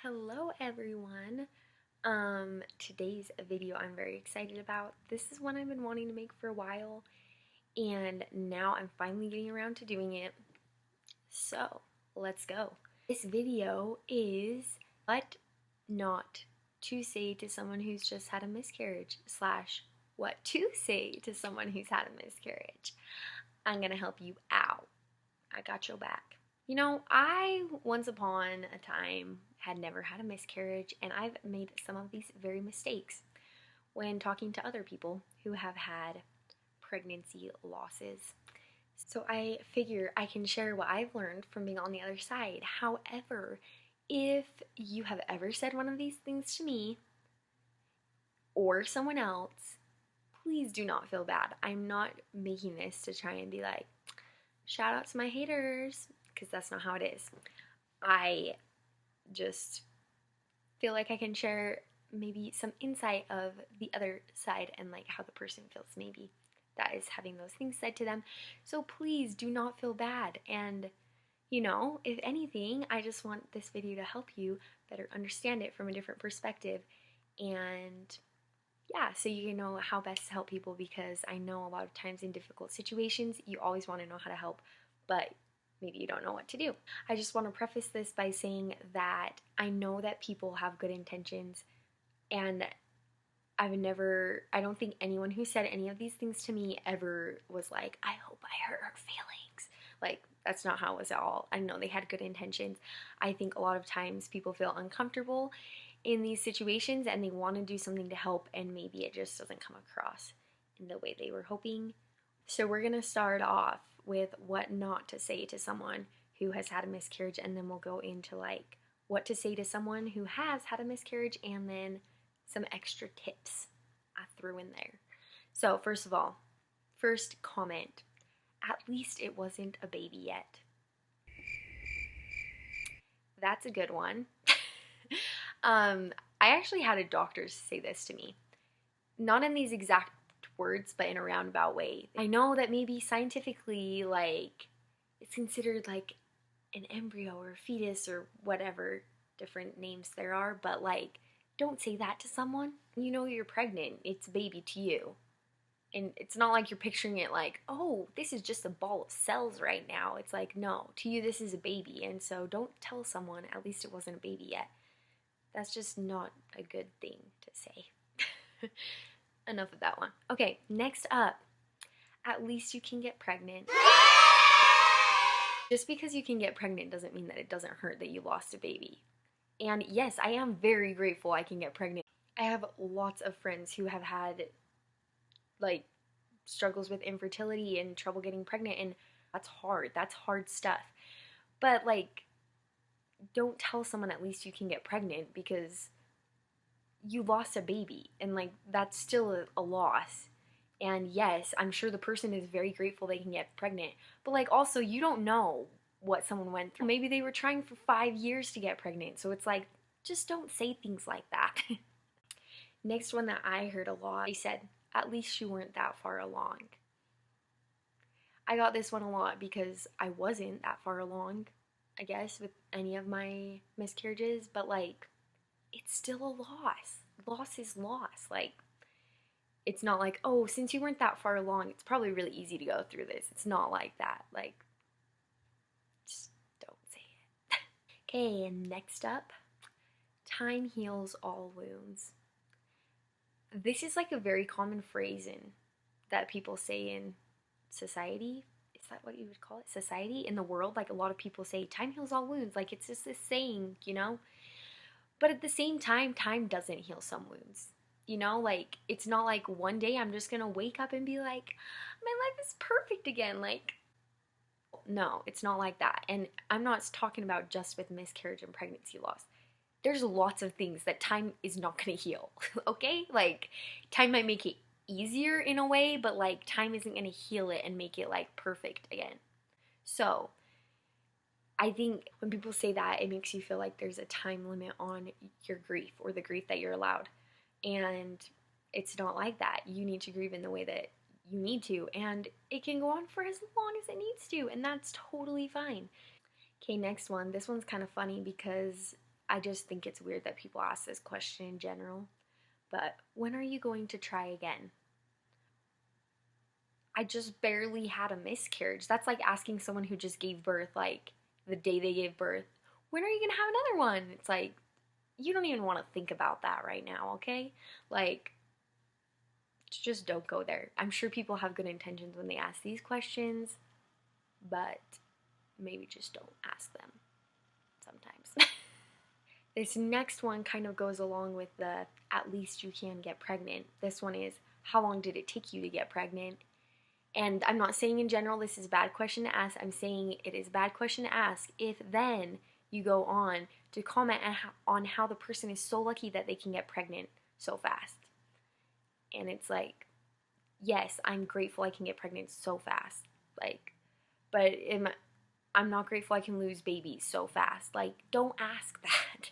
Hello everyone. Today's video I'm very excited about. This is one I've been wanting to make for a while and now I'm finally getting around to doing it. So, let's go. This video is what not to say to someone who's just had a miscarriage / what to say to someone who's had a miscarriage. I'm gonna help you out. I got your back. You know, I once upon a time had never had a miscarriage, and I've made some of these very mistakes when talking to other people who have had pregnancy losses. So I figure I can share what I've learned from being on the other side. However, if you have ever said one of these things to me or someone else, please do not feel bad. I'm not making this to try and be like, shout out to my haters, because that's not how it is. I just feel like I can share maybe some insight of the other side and like how the person feels maybe that is having those things said to them. So please do not feel bad. And you know, if anything, I just want this video to help you better understand it from a different perspective. And yeah, so you know how best to help people, because I know a lot of times in difficult situations, you always want to know how to help, but maybe you don't know what to do. I just want to preface this by saying that I know that people have good intentions, and I don't think anyone who said any of these things to me ever was like, I hope I hurt her feelings. Like, that's not how it was at all. I know they had good intentions. I think a lot of times people feel uncomfortable in these situations and they want to do something to help, and maybe it just doesn't come across in the way they were hoping. So we're going to start off with what not to say to someone who has had a miscarriage, and then we'll go into like what to say to someone who has had a miscarriage, and then some extra tips I threw in there. So first of all, first comment, at least it wasn't a baby yet. That's a good one. I actually had a doctor say this to me. Not in these exact words, but in a roundabout way. I know that maybe scientifically, like, it's considered like an embryo or a fetus or whatever different names there are, but like, don't say that to someone. You know you're pregnant. It's a baby to you. And it's not like you're picturing it like, oh, this is just a ball of cells right now. It's like, no, to you this is a baby. And so don't tell someone, at least it wasn't a baby yet. That's just not a good thing to say. Enough of that one. Okay, next up, at least you can get pregnant. Just because you can get pregnant doesn't mean that it doesn't hurt that you lost a baby. And yes, I am very grateful I can get pregnant. I have lots of friends who have had like struggles with infertility and trouble getting pregnant, and that's hard stuff. But like, don't tell someone at least you can get pregnant because you lost a baby, and like that's still a loss. And yes, I'm sure the person is very grateful they can get pregnant, but like also you don't know what someone went through. Maybe they were trying for 5 years to get pregnant, so it's like, just don't say things like that. Next one that I heard a lot, they said, at least you weren't that far along. I got this one a lot because I wasn't that far along, I guess, with any of my miscarriages, but like, it's still a loss. Loss is loss. Like, it's not like, oh, since you weren't that far along, it's probably really easy to go through this. It's not like that. Like, just don't say it. Okay, and next up, time heals all wounds. This is like a very common phrase that people say in society. Is that what you would call it? Society? In the world, like a lot of people say, time heals all wounds. Like, it's just this saying, you know? But at the same time, time doesn't heal some wounds. You know, like, it's not like one day I'm just gonna wake up and be like, my life is perfect again. Like, no, it's not like that. And I'm not talking about just with miscarriage and pregnancy loss. There's lots of things that time is not gonna heal, okay? Like, time might make it easier in a way, but like, time isn't gonna heal it and make it like perfect again. So, I think when people say that, it makes you feel like there's a time limit on your grief or the grief that you're allowed. And it's not like that. You need to grieve in the way that you need to, and it can go on for as long as it needs to, and that's totally fine. Okay, next one. This one's kind of funny because I just think it's weird that people ask this question in general. But when are you going to try again? I just barely had a miscarriage. That's like asking someone who just gave birth, like the day they gave birth, when are you going to have another one? It's like, you don't even want to think about that right now, okay? Like, just don't go there. I'm sure people have good intentions when they ask these questions, but maybe just don't ask them sometimes. This next one kind of goes along with the at least you can get pregnant. This one is, how long did it take you to get pregnant? And I'm not saying in general this is a bad question to ask. I'm saying it is a bad question to ask if then you go on to comment on how the person is so lucky that they can get pregnant so fast. And it's like, yes, I'm grateful I can get pregnant so fast. Like, but I'm not grateful I can lose babies so fast. Like, don't ask that.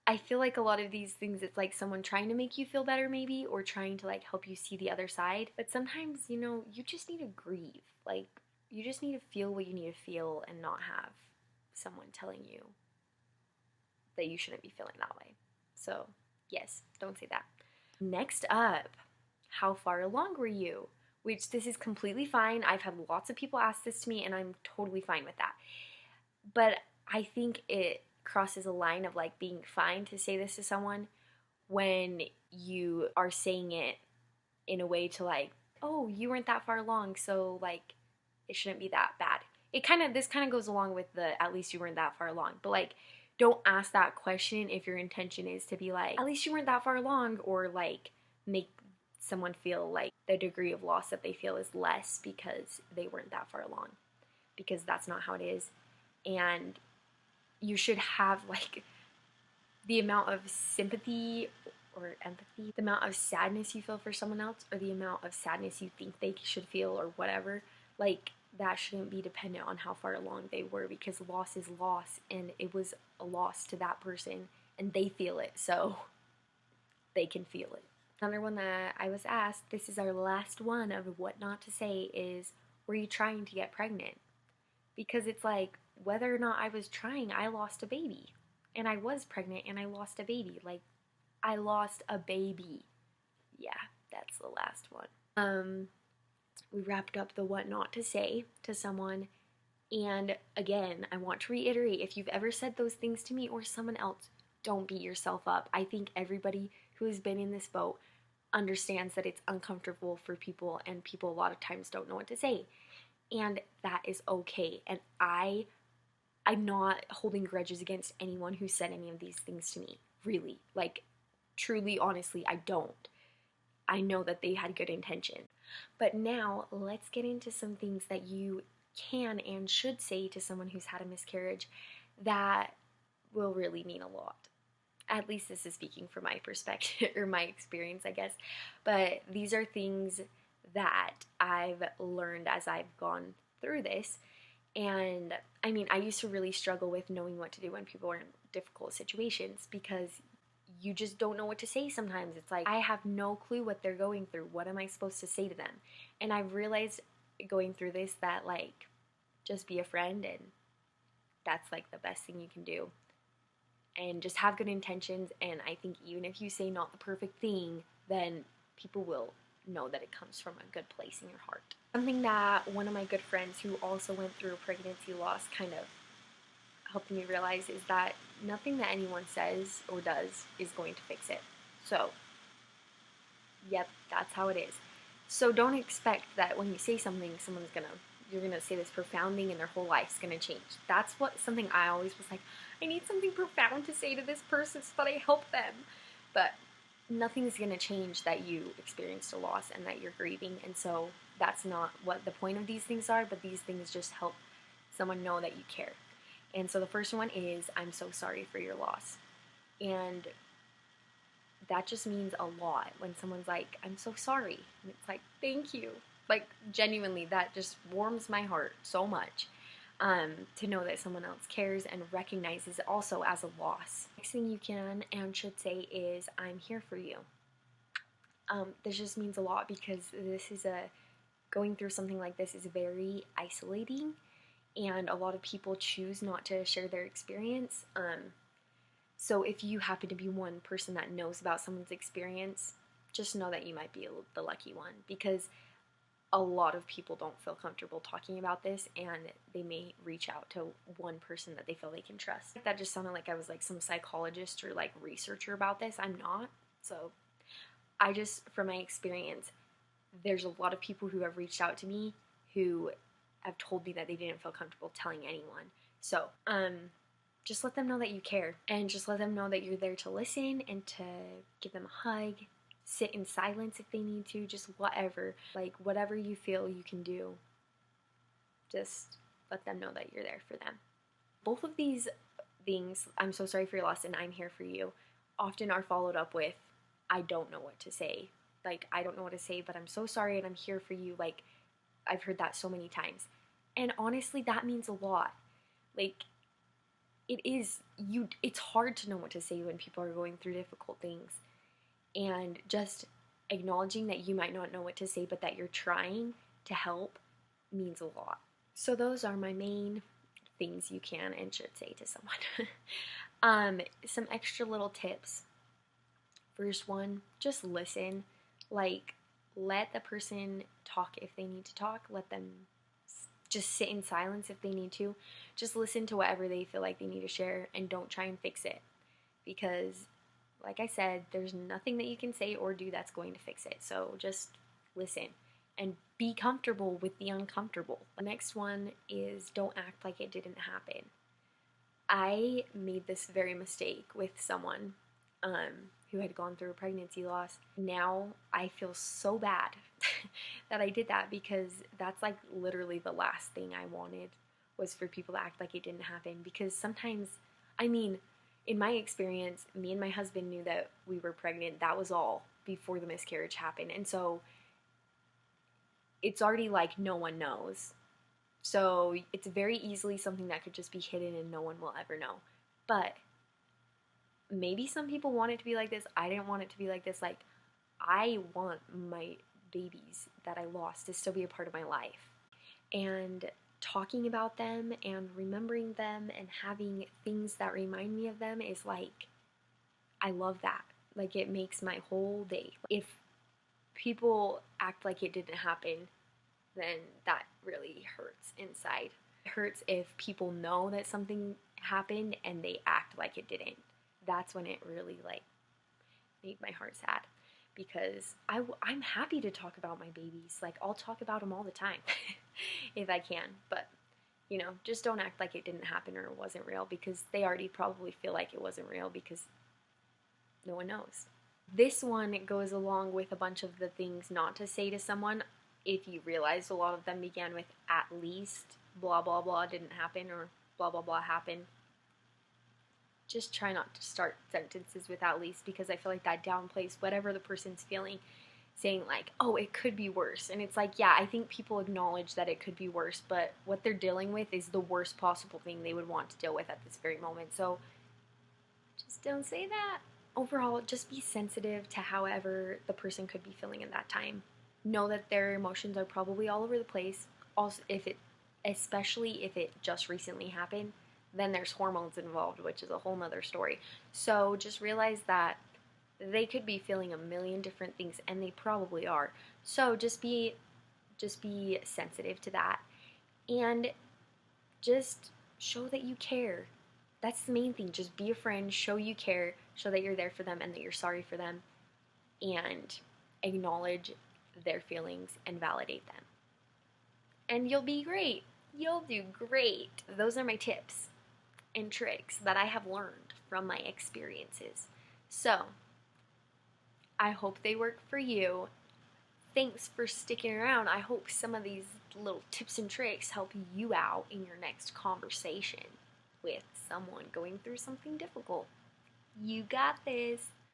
I feel like a lot of these things, it's like someone trying to make you feel better maybe, or trying to like help you see the other side. But sometimes, you know, you just need to grieve. Like, you just need to feel what you need to feel and not have someone telling you that you shouldn't be feeling that way. So, yes, don't say that. Next up, how far along were you? Which, this is completely fine. I've had lots of people ask this to me, and I'm totally fine with that. But I think it crosses a line of like being fine to say this to someone when you are saying it in a way to like, oh, you weren't that far along, so like it shouldn't be that bad. This kind of goes along with the at least you weren't that far along. But like, don't ask that question if your intention is to be like, at least you weren't that far along, or like make someone feel like the degree of loss that they feel is less because they weren't that far along, because that's not how it is. And you should have like the amount of sympathy or empathy, the amount of sadness you feel for someone else, or the amount of sadness you think they should feel, or whatever. Like, that shouldn't be dependent on how far along they were, because loss is loss, and it was a loss to that person, and they feel it, so they can feel it. Another one that I was asked, this is our last one of what not to say, is, were you trying to get pregnant? Because it's like, whether or not I was trying, I lost a baby. And I was pregnant and I lost a baby. Like, I lost a baby. Yeah, that's the last one. We wrapped up the what not to say to someone. And again, I want to reiterate, if you've ever said those things to me or someone else, don't beat yourself up. I think everybody who has been in this boat understands that it's uncomfortable for people, and people a lot of times don't know what to say. And that is okay. And I'm not holding grudges against anyone who said any of these things to me. Really. Like, truly, honestly, I don't. I know that they had good intention. But now, let's get into some things that you can and should say to someone who's had a miscarriage that will really mean a lot. At least this is speaking from my perspective, or my experience, I guess. But these are things that I've learned as I've gone through this. And I mean, I used to really struggle with knowing what to do when people are in difficult situations, because you just don't know what to say sometimes. It's like, I have no clue what they're going through. What am I supposed to say to them? And I've realized going through this that, like, just be a friend, and that's like the best thing you can do. And just have good intentions, and I think even if you say not the perfect thing, then people will know that it comes from a good place in your heart. Something that one of my good friends who also went through a pregnancy loss kind of helped me realize is that nothing that anyone says or does is going to fix it. So, yep, that's how it is. So don't expect that when you say something, you're gonna say this profound thing and their whole life's gonna change. That's something I always was like, I need something profound to say to this person so that I help them. But nothing is gonna change that you experienced a loss and that you're grieving. And so that's not what the point of these things are, but these things just help someone know that you care. And so the first one is, I'm so sorry for your loss. And that just means a lot when someone's like, I'm so sorry. And it's like, thank you. Like, genuinely, that just warms my heart so much, to know that someone else cares and recognizes it also as a loss. Next thing you can and should say is, I'm here for you. This just means a lot, because going through something like this is very isolating, and a lot of people choose not to share their experience. So if you happen to be one person that knows about someone's experience, just know that you might be the lucky one, because a lot of people don't feel comfortable talking about this, and they may reach out to one person that they feel they can trust. That just sounded like I was like some psychologist or like researcher about this. I'm not. So I just, from my experience, there's a lot of people who have reached out to me who have told me that they didn't feel comfortable telling anyone. So, just let them know that you care, and just let them know that you're there to listen and to give them a hug, sit in silence if they need to, just whatever. Like, whatever you feel you can do, just let them know that you're there for them. Both of these things, I'm so sorry for your loss and I'm here for you, often are followed up with, I don't know what to say. Like, I don't know what to say, but I'm so sorry and I'm here for you. Like, I've heard that so many times. And honestly, that means a lot. Like, it's hard to know what to say when people are going through difficult things. And just acknowledging that you might not know what to say, but that you're trying to help, means a lot. So those are my main things you can and should say to someone. Some extra little tips. First one, just listen. Like, let the person talk if they need to talk. Let them just sit in silence if they need to. Just listen to whatever they feel like they need to share, and don't try and fix it. Because, like I said, there's nothing that you can say or do that's going to fix it. So just listen and be comfortable with the uncomfortable. The next one is, don't act like it didn't happen. I made this very mistake with someone who had gone through a pregnancy loss. Now I feel so bad that I did that, because that's like literally the last thing I wanted, was for people to act like it didn't happen. Because sometimes, I mean, in my experience, me and my husband knew that we were pregnant. That was all before the miscarriage happened. And so it's already like no one knows. So it's very easily something that could just be hidden and no one will ever know. But maybe some people want it to be like this. I didn't want it to be like this. Like, I want my babies that I lost to still be a part of my life. And talking about them and remembering them and having things that remind me of them is like, I love that. Like, it makes my whole day. If people act like it didn't happen, then that really hurts inside. It hurts if people know that something happened and they act like it didn't. That's when it really like made my heart sad, because I'm happy to talk about my babies. Like, I'll talk about them all the time if I can, but you know, just don't act like it didn't happen or it wasn't real, because they already probably feel like it wasn't real because no one knows. This one goes along with a bunch of the things not to say to someone. If you realize a lot of them began with at least blah blah blah didn't happen or blah blah blah happened, just try not to start sentences with at least, because I feel like that downplays whatever the person's feeling, saying like, oh, it could be worse. And it's like, yeah, I think people acknowledge that it could be worse, but what they're dealing with is the worst possible thing they would want to deal with at this very moment. So just don't say that. Overall, just be sensitive to however the person could be feeling at that time. Know that their emotions are probably all over the place. Also, especially if it just recently happened, then there's hormones involved, which is a whole nother story. So just realize that they could be feeling a million different things, and they probably are. So just be sensitive to that, and just show that you care. That's the main thing. Just be a friend, show you care, show that you're there for them and that you're sorry for them, and acknowledge their feelings and validate them. And you'll be great. You'll do great. Those are my tips and tricks that I have learned from my experiences. So, I hope they work for you. Thanks for sticking around. I hope some of these little tips and tricks help you out in your next conversation with someone going through something difficult. You got this.